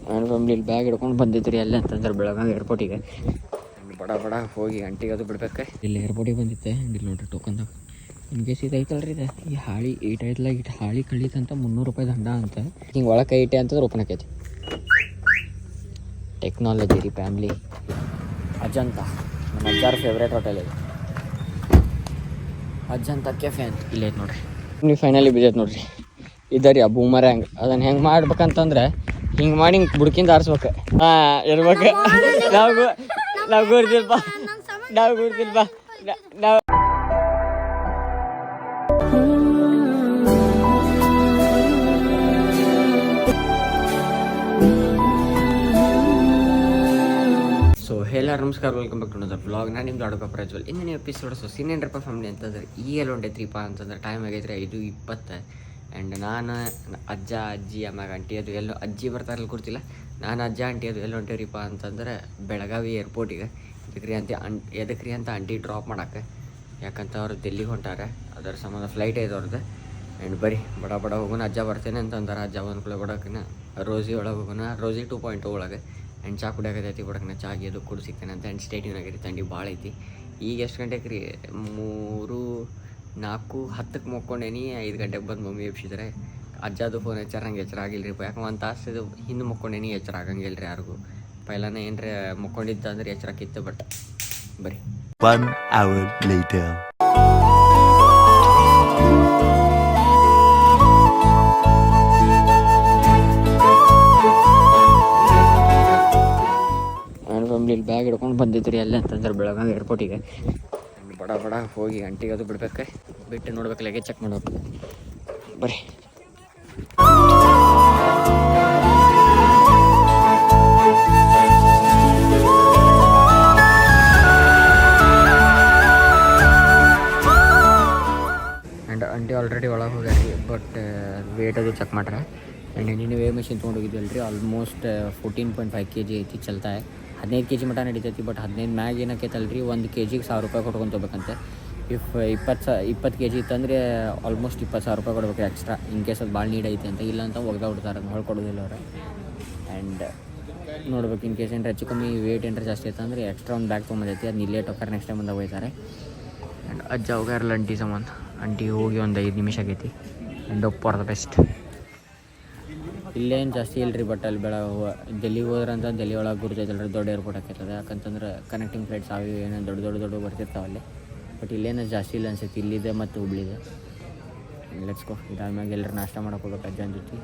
ನನ್ನ family bag ಹಿಡ್ಕೊಂಡು ಬಂದಿದ್ರಿ ಅಲ್ಲಿ ಅಂತಂದ್ರೆ ಬೆಳಗಾವಿ ಏರ್ಪೋರ್ಟಿಗೆ ಬಡ ಹೋಗಿ ಗಂಟೆಗೆ ಅದು ಬಿಡ್ಬೇಕು. ಇಲ್ಲಿ ಏರ್ಪೋರ್ಟಿಗೆ ಬಂದಿತ್ತೆ. ಇಲ್ಲಿ ನೋಡ್ರಿ ಟೋಕನ್ದಾಗ ಇನ್ ಕೇಸ್ ಇದು ಐತಲ್ರಿ ಇದು ಈ ಹಾಳಿ ಏಟ್ ಐತಲ್ಲ ಇಟ್ಟು ಹಾಳಿ ಕಳೀತಂತ 300 ರೂಪಾಯಿ ದಂಡ ಅಂತ. ಹಿಂಗೆ ಒಳಗೆ ಕೈ ಇಟ್ಟೆ ಅಂತಂದ್ರೆ ಓಪನ್ ಆಕೈತಿ. ಟೆಕ್ನಾಲಜಿ ರೀ ಫ್ಯಾಮ್ಲಿ. ಅಜಂತ ನಮ್ಮ ಅಜ್ಜಾರ ಫೇವ್ರೇಟ್ ಹೋಟೆಲ್ ಇದೆ ಅಜಂತ ಕೆಫೆ ಅಂತ. ಇಲ್ಲಿ ಐತೆ ನೋಡ್ರಿ. ನೀವು ಫೈನಲಿ ಬಿದ್ದೈತೆ ನೋಡ್ರಿ. ಇದರಿ ಆ ಬೂಮರ್ ಹ್ಯಾಂಗ್ ಅದನ್ನು ಹೆಂಗೆ ಮಾಡ್ಬೇಕಂತಂದ್ರೆ ಹಿಂಗೆ ಮಾಡಿ ಹಿಂಗೆ ಬುಡ್ಕಿಂದ ಆರಿಸ್ಬೇಕು. ಇರ್ಬೇಕು. ನಾವು ಗುರ್ತಿಲ್ಪ ನಾವು ಸೊ ಎಲ್ಲ ನಮಸ್ಕಾರ, welcome back to another vlog. ನಾನು ನಿಮ್ಮ ದಾಡುಕ ಪ್ರಜ್ವಲ್. ಇನ್ನೇನು ಎಪಿಸೋಡ್ ಸೊಸಿನೇನ್ರಪ್ಪ ಫ್ಯಾಮಿಲಿ ಅಂತಂದ್ರೆ ಈ ಎಲ್ಲ ಹೊಂಟೈತ್ರಿಪ್ಪ ಅಂತಂದ್ರೆ ಟೈಮ್ ಆಗೈತ್ರಿ 5:20. ಆ್ಯಂಡ್ ನಾನು ಅಜ್ಜ ಅಜ್ಜಿ ಆಮ್ಯಾಗ ಆಂಟಿ ಅದು ಎಲ್ಲೋ ಅಜ್ಜಿ ಬರ್ತಾರಲ್ಲ ಗೊತ್ತಿಲ್ಲ. ನಾನು ಅಜ್ಜ ಆಂಟಿ ಅದು ಎಲ್ಲ ಹೊಂಟೇವ್ರಿಪ್ಪ ಅಂತಂದ್ರೆ ಬೆಳಗಾವಿ ಏರ್ಪೋರ್ಟಿಗೆ. ಎದಕ್ರಿ ಅಂತ ಆಂಟಿ ಡ್ರಾಪ್ ಮಾಡೋಕ್ಕೆ, ಯಾಕಂತ ಅವ್ರು ದಿಲ್ಲಿಗೆ ಹೊಂಟಾರೆ. ಅದರ ಸಂಬಂಧ ಫ್ಲೈಟ್ ಐತೆ ಅವ್ರದ್ದು. ಆ್ಯಂಡ್ ಬರೀ ಬಡ ಹೋಗೋಣ. ಅಜ್ಜ ಬರ್ತೇನೆ ಅಂತಂದ್ರೆ ಅಜ್ಜ ಒಂದು ಕೊಡೋಕೆ ರೋಸಿ ಒಳಗೆ ಹೋಗೋಣ. ರೋಸಿ 2.0 ಒಳಗೆ. ಆ್ಯಂಡ್ ಚಾ ಕುಡಿಯೋಕೈತಿ ಬಡಕ್ಕೆ ನಾ ಚಾಗಿ ಅದು ಕುಡಿ ಸಿಗ್ತೇನೆ ಅಂತ. ಆ್ಯಂಡ್ ಸ್ಟೇಟ್ಯೂನ್ ಆಗಿರಿ, ಥಂಡಿ ಭಾಳ ಐತಿ. ಈಗ ಎಷ್ಟು ಗಂಟೆಗೆ ರೀ 4:10 ಮಕ್ಕೊಂಡೇನಿ. 5 ಗಂಟೆಗೆ ಬಂದು ಮಮ್ಮಿ ಎಬ್ಸಿದ್ರೆ ಅಜ್ಜದು ಫೋನ್ ಎಚ್ಚರ ಹಂಗೆ ಎಚ್ಚರ ಆಗಿಲ್ಲ ರೀ. ಯಾಕೆ ಒಂದು ತಾಸು ಇದು ಹಿಂದೆ ಮಕ್ಕೊಂಡೇನಿ, ಎಚ್ಚರ ಆಗಂಗಿಲ್ಲ ರೀ ಯಾರಿಗೂ. ಪೈಲಾನ ಏನರ ಮಕ್ಕೊಂಡಿದ್ದ ಅಂದ್ರೆ ಎಚ್ಚರಕ್ಕಿತ್ತು. ಬಟ್ ಬರೀ 1 hour later. ನನ್ನ ಫ್ಯಾಮ್ಲಿ ಬ್ಯಾಗ್ ಹಿಡ್ಕೊಂಡು ಬಂದಿದ್ರಿ ಅಲ್ಲಿ ಅಂತಂದ್ರೆ ಬೆಳಗಾವಿ ಏರ್ಪೋರ್ಟಿಗೆ. ಬಡ ಹೋಗಿ ಗಂಟೆಗೆ ಅದು ಬಿಡ್ಬೇಕು. ಬಿಟ್ಟು ನೋಡ್ಬೇಕು, ಲಗೇಜ್ ಚೆಕ್ ಮಾಡ್ಬೇಕು. ಬರ್ರಿ. ಆ್ಯಂಡ್ ಆಂಟಿ ಆಲ್ರೆಡಿ ಒಳಗೆ ಹೋಗ್ಯಾರಿ. ಬಟ್ ವೇಟ್ ಅದು ಚೆಕ್ ಮಾಡ್ರೆ. ಆ್ಯಂಡ್ ನಿನ್ನೆ ವೇ ಮೆಷಿನ್ ತೊಗೊಂಡೋಗಿದ್ವಲ್ಲ ರೀ. ಆಲ್ಮೋಸ್ಟ್ 14.5 kg ಐತಿ. ಚಲ್ತಾಯ 15 kg ಮಟ ನಡೀತೈತಿ. ಬಟ್ 15 ಮ್ಯಾಗ ಏನಕ್ಕೈತಲ್ಲ ರೀ, 1 kgಗೆ 1000 ರೂಪಾಯಿ ಕೊಟ್ಕೊಂಡು ಹೋಗ್ಬೇಕಂತೆ. ಇಫ್ 20 kg ಇತ್ತಂದರೆ ಆಲ್ಮೋಸ್ಟ್ 20,000 ರೂಪಾಯಿ ಕೊಡ್ಬೇಕು ಎಕ್ಸ್ಟ್ರಾ. ಇನ್ ಕೇಸ್ ಅದು ಭಾಳ ನೀಡ್ ಐತಿ ಅಂತ. ಇಲ್ಲ ಅಂತ ಒಗ್ದ ಬಿಡ್ತಾರೆ, ಅದು ಹೊಳ್ಕೊಡೋದಿಲ್ಲ ಅವ್ರು. ಆ್ಯಂಡ್ ನೋಡ್ಬೇಕು, ಇನ್ ಕೇಸ್ ಏನಾರ ಹೆಚ್ಚು ಕಮ್ಮಿ ವೇಟ್ ಏನಾರ ಜಾಸ್ತಿ ಐತೆ ಅಂದರೆ ಎಕ್ಸ್ಟ್ರಾ ಒಂದು ಬ್ಯಾಗ್ ತೊಗೊಂಬಂದೈತಿ. ಅದು ಇಲ್ಲೇ ಟೊಕ್ಕರ್ ನೆಕ್ಸ್ಟ್ ಟೈಮ್ ಬಂದಾಗ ಹೋಗ್ತಾರೆ. ಆ್ಯಂಡ್ ಅಜ್ಜ ಹೋಗ್ಯಾರಲ್ಲ ಅಂಟಿ ಸಂಬಂಧ. ಅಂಟಿ ಹೋಗಿ ಒಂದು 5 ನಿಮಿಷ ಆಗೈತಿ. And op for the best. ಇಲ್ಲೇನು ಜಾಸ್ತಿ ಇಲ್ಲ ರೀ. ಬಟ್ ಅಲ್ಲಿ ಡೆಲ್ಲಿಗೆ ಹೋದ್ರಂತ ಡೆಲ್ಲಿ ಒಳಗೆ ಗುರ್ತೈತಲ್ಲ ದೊಡ್ಡ ಏರ್ಪೋರ್ಟ್ ಆಕೈತದ. ಯಾಕಂತಂದ್ರೆ ಕನೆಕ್ಟಿಂಗ್ ಫ್ಲೈಟ್ಸ್ ಅವು ಏನೇನು ದೊಡ್ಡ ಬರ್ತಿರ್ತಾವೆ ಅಲ್ಲಿ. ಬಟ್ ಇಲ್ಲೇನು ಜಾಸ್ತಿ ಇಲ್ಲ ಅನ್ಸುತ್ತೆ. ಇಲ್ಲಿದೆ ಮತ್ತು ಹುಬ್ಳಿದೆ. Let's go. ಇದಾದ್ಮೇಲೆ ಎಲ್ಲರೂ ನಾಷ್ಟ ಮಾಡೋಕೆ ಹೋಗ್ಬೇಕು ಅಜ್ಜನ ಜೊತೆ.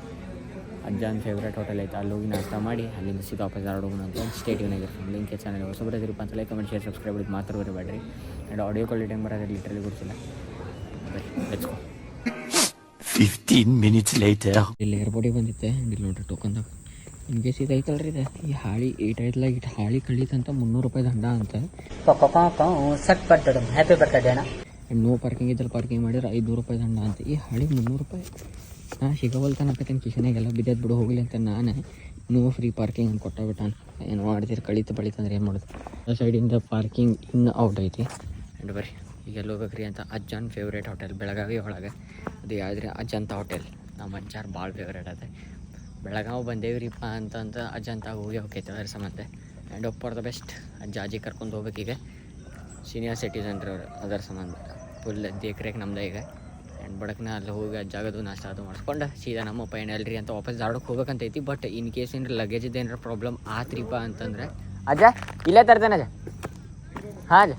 ಅಜ್ಜನ ಫೇವ್ರೇಟ್ ಹೋಟೆಲ್ ಐತೆ, ಅಲ್ಲಿ ಹೋಗಿ ನಾಷ್ಟ ಮಾಡಿ ಅಲ್ಲಿಂದ ಸೀದಾ ವಾಪಸ್ ಹೋಗೋಣ ಅಂತ. ಸ್ಟೇಟ್ಯೂನ್ ಆಗಿರ್ತೀನಿ. ಲಿಂಕ್ ಚಾನಲ್ ಹೊಸಬರು ಇದ್ರಿಪ್ಪ ಅಂತ ಲೈಕ್, ಕಮೆಂಟ್, ಶೇರ್, ಸಬ್ಸ್ಕ್ರೈಬ್ ಇದು ಮಾತ್ರ ಬರಬೇಡ್ರಿ. ಆ್ಯಂಡ್ ಆಡಿಯೋ ಕ್ವಾಲಿಟಿ ಹೆಂಗೆ ಬರೋದು ಲಿಟ್ರಲಿ ಗೊತ್ತಿಲ್ಲ. Let's go. 15 minutes later. ಇಲ್ಲಿ ಏರ್ಪೋರ್ಟಿಗೆ ಬಂದಿತ್ತೆ. ಇಲ್ಲಿ ನೋಡ್ರಿ ಟೋಕನ್ದಾಗ ಇನ್ ಕೇಸ್ ಇದು ಐತಲ್ರಿ ಇದು ಈ ಹಾಳಿ ಏಟ್ ಐತಲ್ಲ ಇಟ್ಟು ಹಾಳಿ ಕಳೀತಂತ 300 ರೂಪಾಯಿ ದಂಡ ಅಂತ. ಹ್ಯಾಪಿ ಬರ್ತಡೇ ಅಣ್ಣ. ನೋ ಪಾರ್ಕಿಂಗ್ ಇದ್ದಲ್ಲಿ ಪಾರ್ಕಿಂಗ್ ಮಾಡಿದ್ರೆ 500 ರೂಪಾಯಿ ದಂಡ ಅಂತ. ಈ ಹಾಳಿ 300 ರೂಪಾಯಿ ನಾನು ಸಿಗವಲ್ ತನಕತ್ತೇನು ಕಿಶನಾಗೆಲ್ಲ ಬಿದ್ದದ್ದು ಬಿಡು ಹೋಗಲಿ ಅಂತ ನಾನು ನೋ ಫ್ರೀ ಪಾರ್ಕಿಂಗ್ ಅಂತ ಕೊಟ್ಟಾಬಿಟ್ಟಾನ. ಏನು ಮಾಡ್ತೀರಿ, ಕಳೀತಂದ್ರೆ ಏನು ಮಾಡೋದು. ಆ ಸೈಡಿಂದ ಪಾರ್ಕಿಂಗ್ ಇನ್ನು ಔಟ್ ಐತಿ. ಆ್ಯಂಡ್ ಬರ್ರಿ ಈಗ ಎಲ್ಲಿ ಹೋಗ್ಬೇಕ್ರಿ ಅಂತ ಅಜ್ಜನ ಫೇವ್ರೇಟ್ ಹೋಟೆಲ್ ಬೆಳಗಾವಿ ಒಳಗೆ. ಅದು ಯಾವ್ದ್ರಿ ಅಜಂತ ಹೋಟೆಲ್. ನಮ್ಮ ಅಜ್ಜಾರು ಭಾಳ ಫೇವ್ರೇಟ್ ಅದ. ಬೆಳಗಾವಿ ಬಂದೇವ್ರಿಪ್ಪ ಅಂತಂತ ಅಜಂತ ಹೋಗಿ ಹೋಗೈತೆ ಅದರ ಸಂಬಂಧ. And op for the best. ಅಜ್ಜಿ ಕರ್ಕೊಂಡು ಹೋಗ್ಬೇಕೀಗ. ಸೀನಿಯರ್ ಸಿಟಿಸನ್ ರೀ ಅವರು. ಅದರ ಸಂಬಂಧ ಫುಲ್ ದೇಕ್ರೇಕ್ ನಮ್ದು ಈಗ. ಆ್ಯಂಡ್ ಬಡಕ್ನ ಅಲ್ಲಿ ಹೋಗಿ ಅಜ್ಜಾಗದು ನಾಷ್ಟ ಅದು ಮಾಡಿಸ್ಕೊಂಡು ಸೀದಾ ನಮ್ಮ ಪೈನ ಅಲ್ರಿ ಅಂತ ವಾಪಸ್ ದಾಡೋಕೆ ಹೋಗ್ಬೇಕಂತೈತಿ. ಬಟ್ ಇನ್ ಕೇಸ್ ಏನಾರ ಲಗೇಜ್ ಏನಾರ ಪ್ರಾಬ್ಲಮ್ ಆತ್ರಿಪ್ಪ ಅಂತಂದ್ರೆ ಅಜ್ಜ ಇಲ್ಲೇ ತರ್ತೇನೆ ಅಜ್ಜ. ಹಾಂ ಅಜ್ಜ,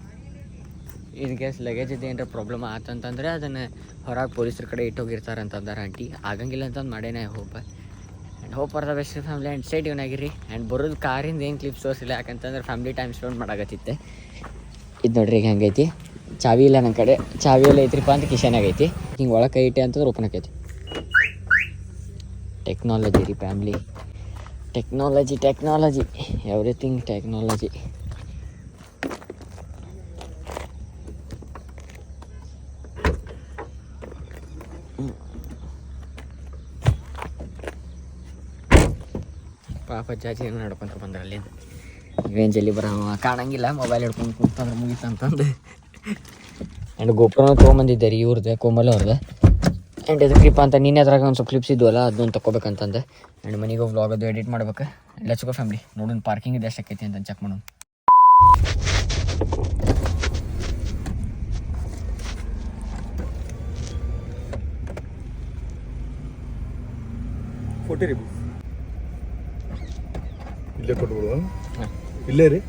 ಇನ್ ಕೇಸ್ ಲಗೇಜ್ ಏನಾರ ಪ್ರಾಬ್ಲಮ್ ಆತಂತಂದರೆ ಅದನ್ನು ಹೊರಗೆ ಪೊಲೀಸ್ರ ಕಡೆ ಇಟ್ಟೋಗಿರ್ತಾರೆ ಅಂತಂದಾರೆ ಆಂಟಿ. ಆಗಂಗಿಲ್ಲ ಅಂತಂದು ಮಾಡೇನೆ hope. And hope for the best family. And stay tune ಆಗಿರಿ. ಆ್ಯಂಡ್ ಬರೋದು ಕಾರಿಂದ ಏನು ಕ್ಲಿಪ್ಸ್ ತೋರಿಸಿಲ್ಲ, ಯಾಕಂತಂದ್ರೆ ಫ್ಯಾಮ್ಲಿ ಟೈಮ್ ಸ್ಪೆಂಡ್ ಮಾಡಾಕತ್ತಿತ್ತೆ. ಇದು ನೋಡ್ರಿ ಈಗ ಹೆಂಗೈತಿ. ಚಾವಿ ಇಲ್ಲ ನನ್ನ ಕಡೆ. ಚಾವಿ ಎಲ್ಲ ಐತ್ರಿಪ್ಪ ಅಂತ ಕಿಶನಾಗೈತಿ. ಹಿಂಗೆ ಒಳಗೆ ಕೈ ಇಟ್ಟೆ ಅಂತಂದ್ರೆ ಓಪನ್ ಆಕೈತಿ. ಟೆಕ್ನಾಲಜಿ ರೀ ಫ್ಯಾಮ್ಲಿ. Technology everything technology. ಪಾಪ ಚಾಚಿ ಏನು ನಡ್ಕೊಂತ ಬಂದ್ರೆ ಅಲ್ಲಿಂದ ಇವೇನು ಜಲ್ಲಿ ಬರೋ ಕಾಣಂಗಿಲ್ಲ. ಮೊಬೈಲ್ ಹಿಡ್ಕೊಂಡು ಕೂತಂದ್ರೆ ಮುಗೀತು ಅಂತಂದು. ಆ್ಯಂಡ್ ಗೋಪುರನ ತೊಗೊಂಬಂದಿದ್ದೆ ರೀ ಇವ್ರದ್ದು, ಕೋಮಲ್ ಅವ್ರದ್ದು. ಆ್ಯಂಡ್ ಇದಕ್ಕಿಪ್ಪ ಅಂತ ನಿನ್ನೆ ಅದ್ರಾಗ ಒಂದು ಸ್ವಲ್ಪ ಕ್ಲಿಪ್ಸ್ ಇದ್ವಲ್ಲ ಅದೊಂದು ತೊಗೋಬೇಕಂತಂದೆ ಆ್ಯಂಡ್ ಮನೆಗೆ ವ್ಲಾಗ್ ಅದು ಎಡಿಟ್ ಮಾಡ್ಬೇಕು. ಲೆಟ್ಸ್ ಗೋ ಫ್ಯಾಮಿಲಿ, ನೋಡೋಣ ಪಾರ್ಕಿಂಗ್ ಇದು ಎಷ್ಟು ಆಕೈತಿ ಅಂತ ಚೆಕ್ ಮಾಡೋಣ. ಕೊಟ್ಟಿರಿ ಇಲ್ಲೇ ಕೊಟ್ಬಿಡು. ಇಲ್ಲೇ ರೀ.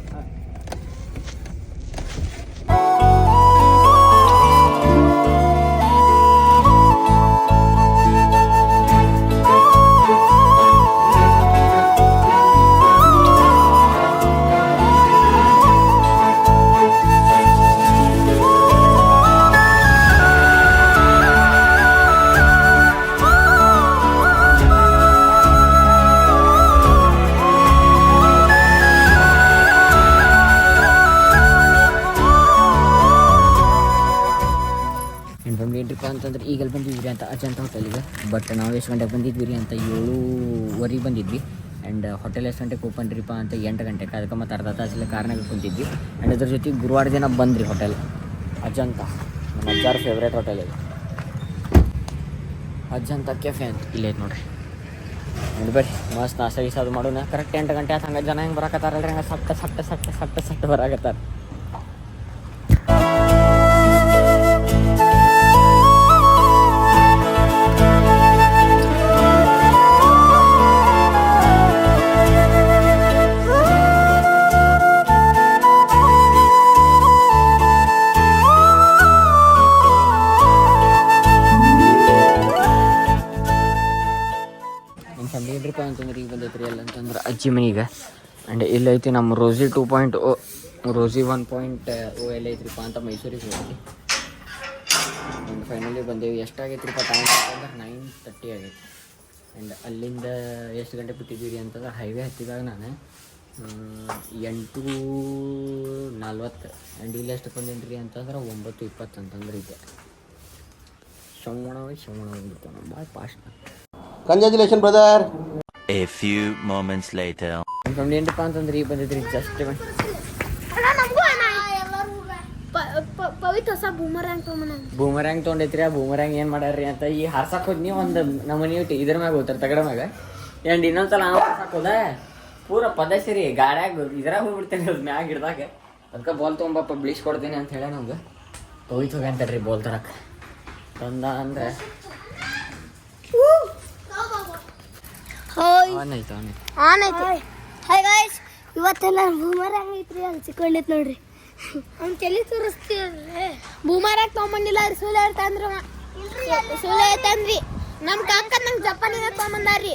ಏನಪ್ಪ ಅಂತಂದ್ರೆ ಈಗಲ್ಲಿ ಬಂದಿದ್ವಿ ಅಂತ ಅಜಂತ ಹೋಟೆಲಿಗೆ. ಬಟ್ ನಾವು ಎಷ್ಟು ಗಂಟೆಗೆ ಬಂದಿದ್ವಿ ರೀ ಅಂತ 7:15 ಬಂದಿದ್ವಿ. ಆ್ಯಂಡ್ ಹೋಟೆಲ್ ಎಷ್ಟು ಗಂಟೆಗೆ ಓಪನ್ ರೀಪ್ಪ ಅಂತ 8 ಗಂಟೆಗೆ. ಅದಕ್ಕೆ ಮತ್ತು ಅರ್ಧ ತಾಸಲ್ಲಿ ಕಾರ್ನಾಗ ಕುಂತಿದ್ವಿ. ಆ್ಯಂಡ್ ಅದ್ರ ಜೊತೆಗೆ ಗುರುವಾರ ದಿನ ಬಂದ್ರಿ ಹೋಟೆಲ್ ಅಜಂತ, ನಮ್ಮ ಅಜ್ಜಾರ ಫೇವ್ರೇಟ್ ಹೋಟೆಲ್ ಇದು ಅಜಂತ ಕೆಫೆ ಅಂತ. ಇಲ್ಲೇ ಐತೆ ನೋಡಿರಿ. ಆ್ಯಂಡ್ ಬರ್ರಿ ಮಸ್ತ್ ನಾಷ್ಟ ಗೀಸ ಅದು ಮಾಡೋಣ. ಕರೆಕ್ಟ್ 8 ಗಂಟೆ ಆಯ್ತು. ಹಂಗೆ ಜನ ಹೆಂಗೆ ಬರಾಕತ್ತಾರಲ್ರಿ, ಹಂಗೆ ಸಟ್ಟ ಬರಾಕತ್ತಾರ. ಏನ್ರಿಪ್ಪ ಅಂತಂದ್ರೆ ಈಗ ಬಂದೈತ್ರಿ ಎಲ್ಲ ಅಂತಂದ್ರೆ ಅಜ್ಜಿ ಮನೆಗೆ. ಆ್ಯಂಡ್ ಇಲ್ಲೈತಿ ನಮ್ಮ ರೋಸಿ 2.0 ರೋಸಿ 1.0 ಎಲ್ಲ ಐತ್ರಿಪ್ಪ ಅಂತ ಮೈಸೂರಿಗೆ ಹೋಗಿ. ಆ್ಯಂಡ್ ಫೈನಲಿ ಬಂದೇವಿ. ಎಷ್ಟಾಗೈತ್ರಿಪ್ಪ ಟೈಮ್ ಅಂತಂದ್ರೆ 9:30 ಆಗೈತಿ. ಆ್ಯಂಡ್ ಅಲ್ಲಿಂದ ಎಷ್ಟು ಗಂಟೆ ಬಿಟ್ಟಿದ್ದೀವಿ ಅಂತಂದ್ರೆ ಹೈವೇ ಹತ್ತಿದಾಗ ನಾನು 8:40. ಆ್ಯಂಡ್ ಇಲ್ಲಿ ಎಷ್ಟು ಬಂದೇನ್ರಿ ಅಂತಂದ್ರೆ 9:20 ಅಂತಂದ್ರೆ ಇದೆ. ಶವಣ ಬಿಡ್ತಾವೆ ನಾವು ಭಾಳ fast. Congratulation brother. A few moments later. ಏನಪ್ಪ ಅಂತಂದ್ರೆ ಈಗ ಬಂದಿದ್ರಿ ಜಸ್ಟ್ ಬೂಮರ್ಯಾಂಗ್ ತೊಗೊಂಡೈತ್ರಿ. ಆ ಬೂಮರ್ಯಾಂಗ್ ಏನು ಮಾಡ್ಯಾರ್ರಿ ಅಂತ ಈ ಹಾರ್ಸಕ್ಕೆ ಹೋದ್ನಿ ಒಂದು ನಮ್ಮನೆ ಇದ್ರ ಮ್ಯಾಗ ಹೋಗ್ತಾರೆ ತಗಡ ಮ್ಯಾಗ. ಆ್ಯಂಡ್ ಇನ್ನೊಂದ್ಸಲ ನಾವು ಹಾರ್ಸಕ್ಕೆ ಹೋದ ಪೂರ ಪದಸಿರಿ ಗಾಡ್ಯಾಗ ಇದ್ರಾಗ ಹೋಗ್ಬಿಡ್ತೇನೆ ಅದು ಮ್ಯಾಗ ಹಿಡ್ದಾಗ. ಅದಕ್ಕೆ ಬಾಲ್ ತೊಗೊಂಬಪ್ಪ ಬ್ಲೀಚ್ ಕೊಡ್ತೀನಿ ಅಂತ ಹೇಳ ನಮ್ಗೆ ಹೋಗಿ ಅಂತಾರ್ರಿ ಬಾಲ್ ತರಕ್ಕೆ ತಂದ ಅಂದ್ರೆ ಇವತ್ತೆಲ್ಲ ಬೂಮರ್ಯಾಂಗ್ ಐತ್ರಿ ಅನ್ಸಿಕೊಂಡೈತ್ ನೋಡ್ರಿ. ಅವ್ನು ತಲೆ ತೋರಿಸ್ತೀವಿ ಬೂಮರ್ಯಾಂಗ್ ತೊಗೊಂಬಂದಿಲ್ಲ ರೀ. ಸುಳ್ಳು ಹೇಳ್ತಾಂದ್ರ ಸುಳ್ಳು ಹೇಳ್ತಾನ್ರಿ. ನಮ್ಮ ಕಾಕ ನಂಗೆ ಜಪಾನಿನ ತೊಗೊಂಬಂದಾರ್ರಿ.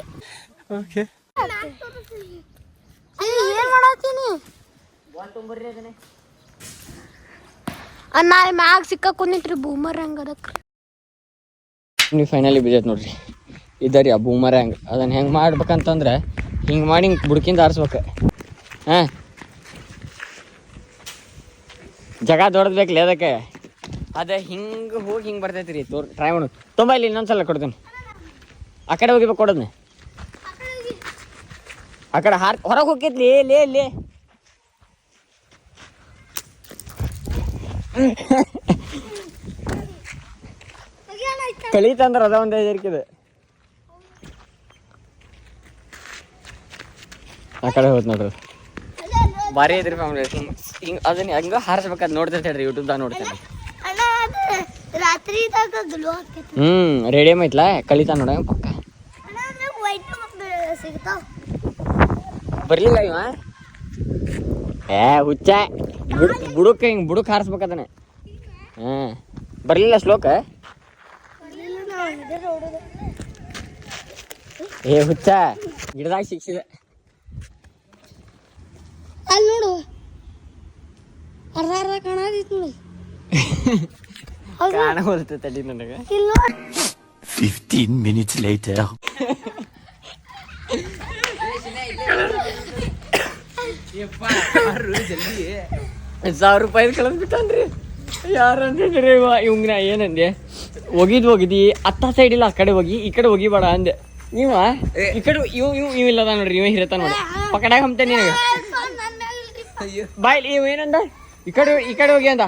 ಏನ್ ಮಾಡತ್ತೀನಿ ನಾಳೆ ಮ್ಯಾಗ ಸಿಕ್ಕ ಕುಂದಿತ್ರಿ ಬೂಮರ್ಯಾಂಗ್ ಅದಕ್ಕೆ. ನೀವು ಫೈನಲಿ ಬಿದ್ದೈತೆ ನೋಡ್ರಿ ಇದರಿ ಆ ಬೂಮರ್ಯಾಂಗ್. ಅದನ್ನು ಹೆಂಗೆ ಮಾಡ್ಬೇಕಂತಂದ್ರೆ ಹಿಂಗೆ ಮಾಡಿ ಹಿಂಗೆ ಬುಡ್ಕಿಂದ ಆರಿಸ್ಬೇಕು. ಹಾಂ ಜಗ ದೊಡ್ಡದ್ಬೇಕಲ್ಲ ಅದಕ್ಕೆ. ಅದೇ ಹಿಂಗೆ ಹೋಗಿ ಹಿಂಗೆ ಬರ್ತೈತಿ ರೀ. ಟ್ರೈ ಮಾಡೋದು ತುಂಬ ಇಲ್ಲಿ ಇನ್ನೊಂದ್ಸಲ ಕೊಡ್ತೇನೆ. ಆ ಕಡೆ ಹೋಗಿಬೇಕು ಕೊಡೋದ್ನ. ಆ ಕಡೆ ಹೊರಗೆ ಹೋಗ್ತೈತಿ ಲೇ ಕಳೀತಂದ್ರೆ ಅದ ಒಂದೇ ಜರ್ಕಿದೆ. ಆ ಕಡೆ ಹೋದ್ ನೋಡ್ರಿ ಭಾರಿ ಐತ್ರಿ ಫ್ಯಾಮಿಲಿ. ಹಿಂಗೆ ಅದನ್ನ ಹಂಗೆ ಹಾರಿಸ್ಬೇಕಾದ್ ನೋಡ್ತಿರ್ತೇಳ್ರಿ ಯೂಟ್ಯೂಬ್ದಾಗ ನೋಡ್ತೇನೆ. ರೇಡಿಯಮ್ ಐತ್ಲಾ ಕಳೀತಾ ನೋಡ ಪಕ್ಕ. ಬರ್ಲಿಲ್ಲ ಇವ ಹುಚ್ಚ ಬುಡಕ್ಕೆ ಹಿಂಗೆ ಬುಡಕ್ಕೆ ಹಾರಿಸ್ಬೇಕದನ್ನ. ಹಾಂ ಬರ್ಲಿಲ್ಲ ಶ್ಲೋಕ. ಹುಚ್ಚ ಗಿಡದಾಗ ಶಿಕ್ಷಿದೆ ಅಲ್ಲಿ ನೋಡು ಅರ್ಧ ಕಾಣದಿತ್ತು ನೋಡಿ. ಕಾಣ ಹೋಗುತ್ತೆ ತಡಿ ನನಗೆ. 15 minutes later. 1,000 ರೂಪಾಯಿ ಕಳಿಸ್ಬಿಟ್ಟನ್ರಿ. ಯಾರಂದ್ರೆ ಇವಂಗ ಏನಂದೆ ಹೋಗಿದ್ದಿ ಅತ್ತ ಸೈಡ್ ಇಲ್ಲ ಆ ಕಡೆ ಹೋಗಿ ಈ ಕಡೆ ಹೋಗಿಬೇಡ ಅಂದೆ. ನೀವ ಈ ಕಡೆ ಇವ್ ಇಲ್ಲದ ನೋಡ್ರಿ. ಇವ ಹಿರತ ನೋಡಿ ಪಕಡಾಗ ಹಮ್ತೆ ನಿನಗೆ ಬಾಯ್ಲಿ. ಇವ ಏನಂದ ಈ ಕಡೆ ಹೋಗಿ ಅಂದ.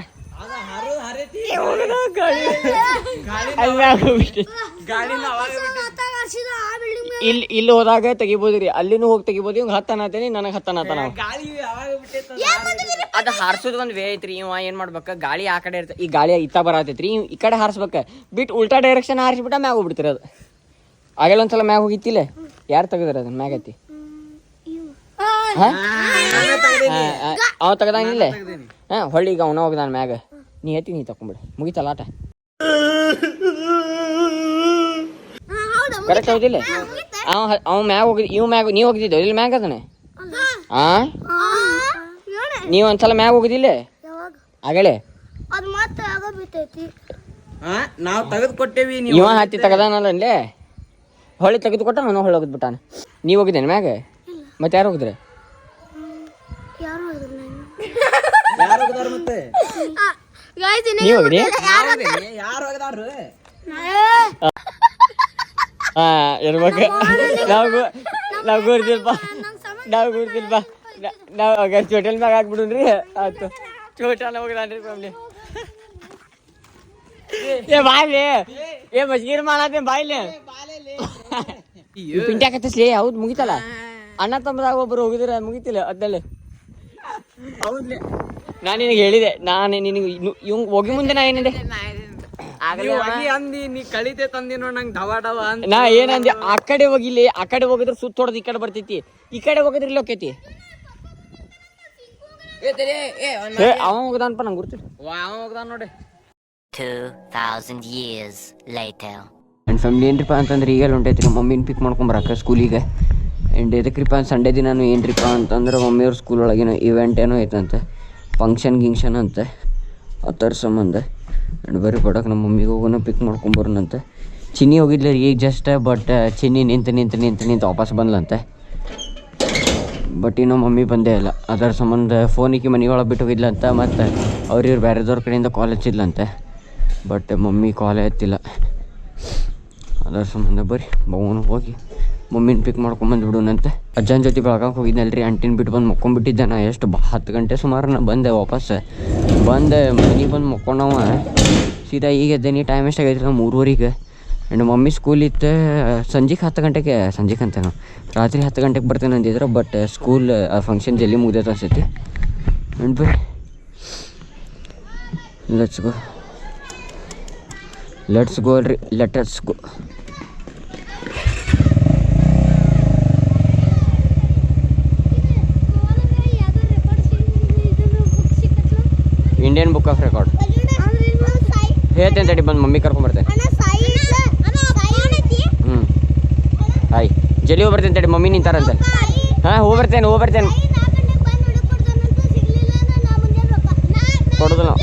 ಇಲ್ಲಿ ಹೋದಾಗ ತೆಗಿಬೋದ್ರಿ, ಅಲ್ಲಿನೂ ಹೋಗಿ ತೆಗಿಬೋದು. ಇವ್ ಹತ್ತನತೇನಿ, ನನಗೆ ಹತ್ತನತ. ಅದು ಹಾರ್ಸೋದ್ ಒಂದ್ ವೇ ಐತ್ರಿ. ಇವ ಏನ್ ಮಾಡ್ಬೇಕ, ಗಾಳಿ ಆ ಕಡೆ ಇರ್ತ, ಈ ಗಾಳಿ ಇತ್ತ ಬರತೈತ್ರಿ, ಈ ಕಡೆ ಹಾರಿಸ್ಬೇಕ. ಬಿಟ್ಟು ಉಲ್ಟಾ ಡೈರೆಕ್ಷನ್ ಹಾರಿಸ್ಬಿಟ್ಟ ಮ್ಯಾಗ ಹೋಗ್ಬಿಡ್ತೀರಿ. ಅದು ಆಗಲ್ಲ ಒಂದ್ಸಲ ಮ್ಯಾಗ ಹೋಗಿತ್ತಿಲ್ಲ. ಯಾರು ತೆಗದ್ರ ಅದನ್ನ ಮ್ಯಾಗ ಐತಿ? ಅವ ತೆಗ್ದಂಗಿಲ್ಲ. ಹೊಳ್ಳಿ ಈಗ ಅವನ ಹೋಗ್ದಾನ ಮ್ಯಾಗ. ನೀ ಐತಿ, ನೀ ತಕೊಂಬಿಡ, ಮುಗಿತಲ್ಲ ಆಟ. ಕರೆಕ್ಟ್ ಹೌದಿಲ್ಲ? ಅವ ಮ್ಯಾಗ ಹೋಗಿ, ಇವ್ ಮ್ಯಾಗ ನೀವ್ ಹೋಗಿದ್ದ ಇಲ್ಲಿ ಮ್ಯಾಗ ಅದನ್ನ. ನೀವ್ ಒಂದ್ಸಲ ಮ್ಯಾಗ ಹೋಗಿದಿಲ್ಲ ಆಗಲೇ? ನಾವ್ ತೆಗೆದು ಕೊಟ್ಟೇವಿ. ಇವ ಹತ್ತಿ ತೆಗದಾನಲ್ಲೇ, ಹೊಳ್ಳಿ ತೆಗೆದು ಕೊಟ್ಟ, ನಾನು ಹೊಳ್ಳಿ ಹೋಗಿದ್ಬಿಟ್ಟಾನ. ನೀವ್ ಹೋಗಿದ್ದೇನೆ ಮ್ಯಾಗ? ಮತ್ತೆ ಯಾರು ಹೋಗಿದ್ರೆ? ಮತ್ತೆ ನೀವ್ ಹೋಗಿರಿ? ಯಾರು ಹೋಗದಾರು? ಇರ್ಬೇಕು. ನಾವು ಗುರ್ತಿಲ್ಪ, ನಾವು ಚೋಟಲ್ ಮ್ಯಾಗ ಹಾಕ್ಬಿಡ್ರಿ. ಆಯ್ತು, ಚೋಟಲ್ ಹೋಗಿದಾನ್ರಿ ಫ್ಯಾಮ್ಲಿ. ಏ ಬಾಯ್ಲಿ, ಏ ಮಜ್ಗೀರ್ ಮಾಡತ್ತೆ ಬಾಯ್ಲಿ. ಪಿಂಟ್ಯಾ ಕತ್ತಿಸ್ಲಿ. ಹೌದು, ಮುಗಿತಲ್ಲ. ಅಣ್ಣ ತಮ್ಮದಾಗ ಒಬ್ರು ಹೋಗಿದ್ರೆ ಮುಗಿತಿಲ್ಲ ಅದ್ದಲ್ಲಿ. ಹೌದ್ಲಿ, ನಾನು ನಿನಗೆ ಹೇಳಿದೆ. ನಾನು ನಿನಗೆ ಇವ್ ಹೋಗಿ ಮುಂದೆ ನಾ ಏನಿದೆ ಅಂದಿ, ನೀ ಕಳಿತೆ ತಂದಿ ನೋಡ್ ನಂಗೆ ಡವ ಡವ ಅಂತ. ನಾ ಏನಂದೆ, ಆ ಕಡೆ ಹೋಗಿಲಿ, ಆ ಕಡೆ ಹೋಗಿದ್ರೆ ಸುತ್ತ ಹೊಡೆದು ಈ ಕಡೆ ಬರ್ತೈತಿ, ಈ ಕಡೆ ಹೋಗಿದ್ರೆ ಇಲ್ಲಿ ಹೋಕೈತಿ. ಅವ ಹೋಗದಾನಪ್ಪ, ನಂಗೆ ಗುರ್ತಿಲ್ಲ. ಅವ ಹೋಗದಾನ ನೋಡಿ. 2000 years later. ನನ್ನ ಫ್ಯಾಮಿಲಿ ಏನ್ರಿಪ್ಪ ಅಂತಂದ್ರೆ ಈಗೆಲ್ಲ ಹೊಂಟೈತ್ರಿ ಮಮ್ಮಿನ ಪಿಕ್ ಮಾಡ್ಕೊಂಬರಕ್ಕೆ ಸ್ಕೂಲಿಗೆ. ಆ್ಯಂಡ್ ಇದಕ್ರಿಪ್ಪ ಸಂಡೇ ದಿನಾನು ಏನ್ರಿಪ್ಪ ಅಂತಂದ್ರೆ ಮಮ್ಮಿಯವ್ರ ಸ್ಕೂಲ್ ಒಳಗಿನ ಇವೆಂಟ್ ಏನೋ ಐತಂತೆ, ಫಂಕ್ಷನ್ ಗಿಂಕ್ಷನ್ ಅಂತೆ, ಅದರ ಸಂಬಂಧ. ಆ್ಯಂಡ್ ಬರೀ ಬಡಕ್ಕೆ ನಮ್ಮ ಮಮ್ಮಿಗೆ ಹೋಗೋಣ ಪಿಕ್ ಮಾಡ್ಕೊಂಬರೋಣಂತೆ. ಚಿನ್ನಿ ಹೋಗಿದ್ಲ ರೀ ಈಗ ಜಸ್ಟ್, ಬಟ್ ಚಿನ್ನಿ ನಿಂತು ವಾಪಸ್ ಬಂದ್ಲಂತೆ. ಬಟ್ ಇನ್ನೂ ಮಮ್ಮಿ ಬಂದೇ ಇಲ್ಲ. ಅದರ ಸಂಬಂಧ ಫೋನಿಗೆ ಮನೆ ಒಳಗೆ ಬಿಟ್ಟು ಹೋಗಿದ್ಲಂತ. ಮತ್ತು ಅವ್ರಿವ್ರು ಬೇರೆದವ್ರ ಕಡೆಯಿಂದ ಕಾಲ್ ಹಚ್ಚಿದ್ಲಂತೆ, ಬಟ್ ಮಮ್ಮಿ ಕಾಲೇ ಎತ್ತಿಲ್ಲ. ಅದರ ಸಂಬಂಧ ಬರೀ ಬವನು ಹೋಗಿ ಮಮ್ಮಿನ ಪಿಕ್ ಮಾಡ್ಕೊಂಬಂದು ಬಿಡೋಣಂತೆ. ಅಜ್ಜನ ಜೊತೆ ಬೆಳಗಾವಿ ಹೋಗಿದ್ನಲ್ರಿ, ಆಂಟಿನ ಬಿಟ್ಟು ಬಂದು ಮಕ್ಕೊಂಡ್ಬಿಟ್ಟಿದ್ದೆ. ನಾ ಎಷ್ಟು 10 ಗಂಟೆ ಸುಮಾರು ನಾ ಬಂದೆ, ವಾಪಸ್ ಬಂದೆ ಮನೆಗೆ ಬಂದು ಮಕ್ಕೊಂಡವ. ಸೀದಾ ಈಗ ಎದ್ದೇನಿ. ಟೈಮ್ ಎಷ್ಟಾಗೈತಿ ನಾವು 3:30. ಆ್ಯಂಡ್ ಮಮ್ಮಿ ಸ್ಕೂಲ್ ಇತ್ತು ಸಂಜೆಗೆ 10 ಗಂಟೆಗೆ, ಸಂಜೆಗೆ ಅಂತ ನಾವು ರಾತ್ರಿ 10 ಗಂಟೆಗೆ ಬರ್ತೇನೆ ಅಂದಿದ್ರು. ಬಟ್ ಸ್ಕೂಲ್ ಫಂಕ್ಷನ್ ಜಲ್ದಿ ಮುಗ್ದೈತೆ ಅನ್ಸೈತಿ. ಆ್ಯಂಡ್ ಬರೀ let's go alright, let's go. Indian book of record ಹೇಳ್ತೇನೆ ತಡಿ, ಬಂದು ಮಮ್ಮಿ ಕರ್ಕೊಂಬರ್ತೇನೆ. ಹಾಯ್, ಜಲ್ದಿ ಹೋಗ್ಬರ್ತೇನೆ ತಡಿ, ಮಮ್ಮಿ ನಿಂತಾರಂತೆ. ಹಾಂ, ಹೋಗ್ಬರ್ತೇನೆ ಕೊಡೋದು ನಾವು.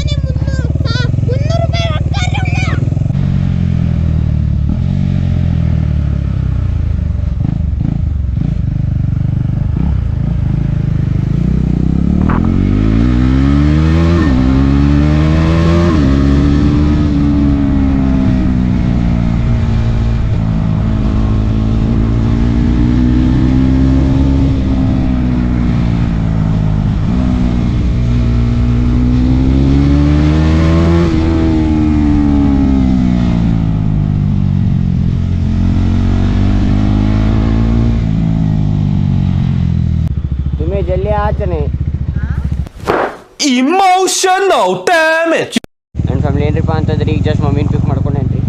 ಜಲ್ದಿ ಆಚನೆ Emotional damage. ನನ್ನ ಫ್ಯಾಮಿಲಿ ಏನ್ರಿಪ್ಪ ಅಂತಂದ್ರೆ ಈಗ ಜಸ್ಟ್ ಮಮ್ಮಿನ ಪಿಕ್ ಮಾಡ್ಕೊಂಡೇನ್ರಿ.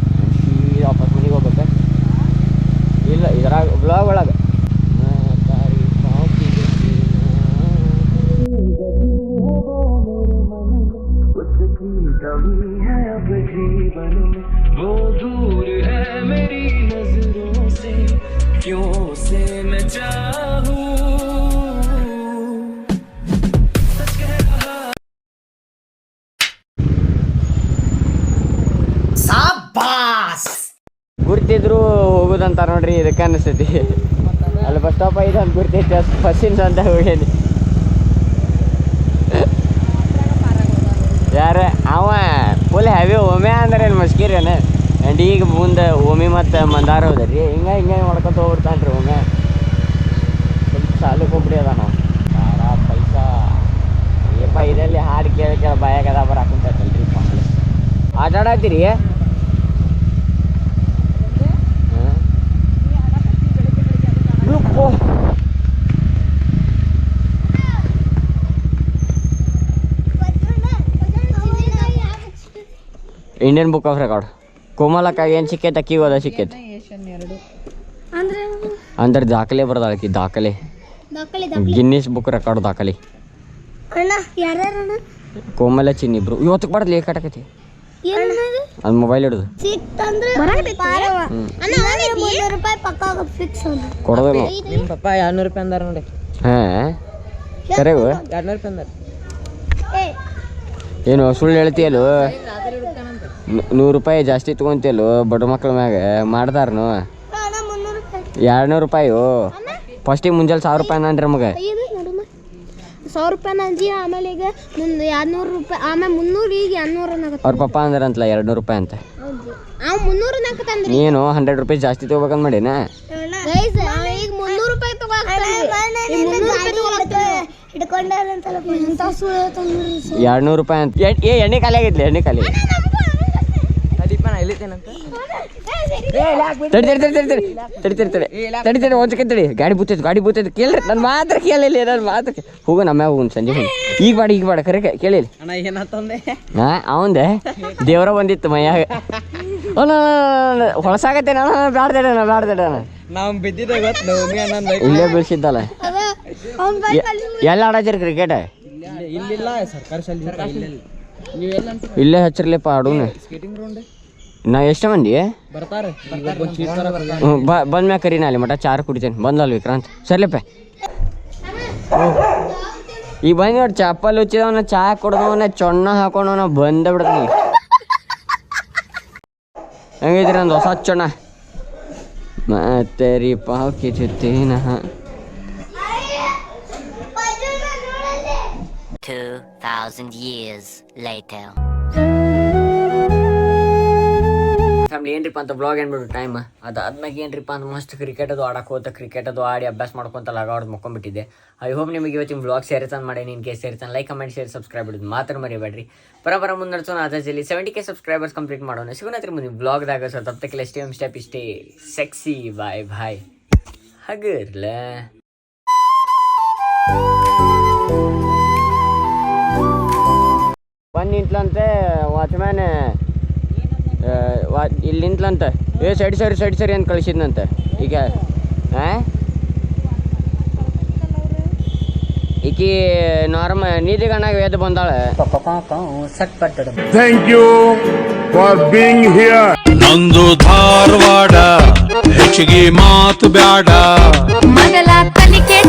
ಈ ವಾಪಸ್ ಮನೆಗೆ ಹೋಗ್ಬೇಕು. ಇಲ್ಲ ಇದ್ರಾಗ ಬ್ಲಾಗ್ ಒಳಗೆ ಗುರ್ತಿದ್ರು ಹೋಗೋದಂತ ನೋಡ್ರಿ. ಇದಕ್ಕೆ ಅನಿಸ್ತೈತಿ ಅಲ್ಲಿ ಬಸ್ ಸ್ಟಾಪ್ ಐದು ಅಂತ ಗುರ್ತೈತಿ, ಅಷ್ಟು ಬಸ್ಸಿನ ಅಂತ ಹೋಗೇನಿ. ಯಾರ ಅವ ಫುಲ್ ಹೆವಿ ಒಮ್ಮೆ ಅಂದ್ರೆ ಏನು ಮಸ್ಕಿರೇನು. ಆ್ಯಂಡ್ ಈಗ ಮುಂದೆ ಓಮಿ ಮತ್ತು ಮಂದಾರ ಹೋದ್ರಿ, ಹಿಂಗೆ ಮಾಡ್ಕೊತ ಹೋಗ್ಬಿಡ್ತಾನ್ರಿ ಒಮ್ಮೆ. ಸ್ವಲ್ಪ ಸಾಲಕ್ಕೆ ಹೋಗ್ಬಿಡಿ ಅದ ನಾವು ಸಾರ ಪೈಸಾ ಏಪ ಇದರಲ್ಲಿ ಹಾಡು ಕೇಳಿ ಬಾಯಾಗದ ಬರಾಕುಂತೈತಲ್ರಿ. ಆಟ ಆಡತ್ತೀರಿ? Indian book of record. ಕೋಮಲಕ್ಕಾಗಿ ಏನು ಸಿಕ್ಕೈತೆ? ಅಕ್ಕಿ ಹೋದ ಸಿಕ್ಕೈತೆ ಅಂದ್ರೆ ದಾಖಲೆ ಬರೋದಾಕಿ, ದಾಖಲೆ ಗಿನ್ನಿಸ್ ಬುಕ್ ರೆಕಾರ್ಡ್ ದಾಖಲೆ. ಕೋಮಲ ಚಿನ್ನಿ ಇಬ್ರು ಇವತ್ತಿಗೆ ಬರಲಿ ಕಟಕತಿ ಅದು ಮೊಬೈಲ್ ಹಿಡಿದು ಕೊಡೋದಿಲ್ಲ. ನಿಮ್ಮ ಪಪ್ಪ 200 ರೂಪಾಯಿ ಅಂದಾರ ನೋಡಿ. ಹಾಂ ಕರೆವು 200 ರೂಪಾಯಿ ಅಂದಾರ. ಏನು ಸುಳ್ಳು ಹೇಳ್ತೀಯಲ್ಲೋ? 100 ರೂಪಾಯಿ ಜಾಸ್ತಿ ತೊಗೊಂತಿಯಲ್ಲೋ ಬಡ ಮಕ್ಳ ಮ್ಯಾಗ ಮಾಡ್ತಾರನು. 200 ರೂಪಾಯಿ ಫಸ್ಟಿಗೆ ಮುಂಜಾನೆ 1000 ರೂಪಾಯಿ ಅನ್ರಿ ನಮಗೆ. 100 ರೂಪಾಯಿ ಅಂಜಿ ಆಮೇಲೆ ಈಗ 200 ರೂಪಾಯಿ ಆಮೇಲೆ 300 ಈಗ 200 ಅವ್ರ ಪಪ್ಪ ಅಂದ್ರಂತಲ್ಲ 200 ರೂಪಾಯಿ ಅಂತ. ಅವ್ 300 ನಾಕತ್ತಂದ್ರಿ. ನೀನು 100 ರೂಪಾಯಿ ಜಾಸ್ತಿ ತೊಗೋಬೇಕಂತ ಮಾಡೀನಾ? ಗೈಸ್ ಈಗ 300 ರೂಪಾಯಿ ತಗೋಗ್ತಾನೆ. ಈ 300 ರೂಪಾಯಿ ಹಿಡ್ಕೊಂಡಾರಂತಲ್ಲ 200 ರೂಪಾಯಿ ಅಂತ. ಎಣ್ಣೆ ಖಾಲಿ ಆಗಿದ್ಲಿ, ಎಣ್ಣೆ ಖಾಲಿ. ತಡಿ ಒಂದು ಸೆಕೆಂಡ್ ತಡಿ. ಗಾಡಿ ಬೂತೈತಿ ಕೇಳ್ರಿ. ನನ್ನ ಮಾತ್ರ ಕೇಳಿಲ್ಲ, ನನ್ನ ಮಾತ್ರ ಹೋಗು. ನಮ್ಮ ಹೋಗು ಸಂಜೆ ಹೋಗಿ. ಈಗ ಬಾಡ ಕರೆ ಕೇಳಿಲ್ಲ. ಅಣ್ಣ ಏನಂತಂದೆ? ಅವಂದೆ ದೇವರ ಬಂದಿತ್ತು ಮೈಯಾಗ. ಹೊಳಸಾಗತ್ತೆ. ನಾನು ಬ್ಯಾಡ್ದೇಡ ನಾವು ಬಿದ್ದಿದ್ದೆ ಗೊತ್ತು. ಇಲ್ಲೇ ಬೀಳ್ಸಿದ್ದಲ್ಲ. ಎಲ್ಲ ಆಡತ್ತೀರಿ ಕ್ರಿಕೆಟ್? ಇಲ್ಲಿಲ್ಲ ಸರ್ಕಾರಿ ಶಾಲೆ. ಇಲ್ಲೇ ಹಚ್ಚಿರ್ಲಿಪ್ಪ ಆಡೋಣ. ನಾ ಎಷ್ಟು ಮಂದಿ ಬರ್ತಾರೆ? ಬಂದ್ಮ್ಯಾಗ ಕರೀನ ಅಲ್ಲಿ ಮಟ ಚಾರ್ ಕುಡಿತೇನೆ. ಬಂದಲ್ಲ ವಿಕ್ರಾಂತ್ ಸರ್ಲಿಪ್ಪ. ಈಗ ಬಂದು ನೋಡಿ ಚಪ್ಪಲ್ ಹುಚ್ಚಿದವನ ಚಾ ಕೊಡ್ದವನ ಚೊಣ್ಣ ಹಾಕೊಂಡವನ ಬಂದ ಬಿಡ್ತಾನೆ. ಹೆಂಗೈತ್ರಿ ನಂದು ಹೊಸ ಚೊಣ್ಣ? ಮತ್ತೆ ರೀ ಪಾವ್ ಕಿಚ್ಚುತ್ತೇನ. 2,000 years later. ಫ್ಯಾಮಿಲಿ ಏನ್ರಿಪ್ಪ ಅಂತ ಬ್ಲಾಗ್ ಏನ್ಬಿಟ್ಟು ಟೈಮ್ ಅದಾದ್ಮ್ಯಾಗ ಏನ್ರಿಪ್ಪ ಅಂತ ಮಸ್ತ್ ಕ್ರಿಕೆಟ್ ಅದು ಆಡಕ್ಕೆ ಹೋದ. ಕ್ರಿಕೆಟ್ ಅದು ಆಡಿ ಅಭ್ಯಾಸ ಮಾಡ್ಕೊಂತ ಲಗಾಡ್ದು ಮಕ್ಕೊಂಡ್ಬಿಟ್ಟಿದ್ದೆ. ಐ ಹೋಪ್ ನಿಮಗೆ ಇವತ್ತಿನ ಬ್ಲಾಗ್ ಸೇರಿತಾನೆ ಮಾಡಿ. ನಿನ್ ಕೇಸ್ ಸೇರಿತಾನೆ ಲೈಕ್ ಕಮೆಂಟ್ ಶೇರ್ ಸಬ್ಸ್ಕ್ರೈಬ್ ಮಾಡೋದು ಮಾತ್ರ ಮರಿಬೇಡ್ರಿ. ಬರ ಮುನ್ನಡೆಸೋಣ. ಅದಾಜಲ್ಲಿ 70K ಸಬ್ಸ್ಕ್ರೈಬರ್ಸ್ ಕಂಪ್ಲೀಟ್ ಮಾಡೋಣ. ಸಿಗೋಣ ಮುಂದೆ ಬ್ಲಾಗ್ದಾಗ. ಸೊ ತಪ್ಪಕ್ಕೆ ಸ್ಟೆಪ್ ಇಷ್ಟೇ ಸೆಕ್ಸಿ ಬಾಯ್ ಹಗರ್ಲ. ಬಂದು ನಿಂತ್ಲಂತೆ ವಾಚ್ಮ್ಯಾನ್ ಇಲ್ಲಿ ನಿಂತ್ಲಂತ. ಸೈಡ್ ಸರಿ ಅಂತ ಕಳಿಸಿದ್ನಂತೆ. ಈಗ ಈಕಿ ನೀತಿಗಣ್ಣಾಗ ಎದ್ದು ಬಂದಾಳೆ. Thank you for being here. ನಂದು ಧಾರವಾಡ ಹೆಚ್ಚಿಗೆ ಮಾತು ಬ್ಯಾಡ. ಮಗಲ ಕಲಿಕೆ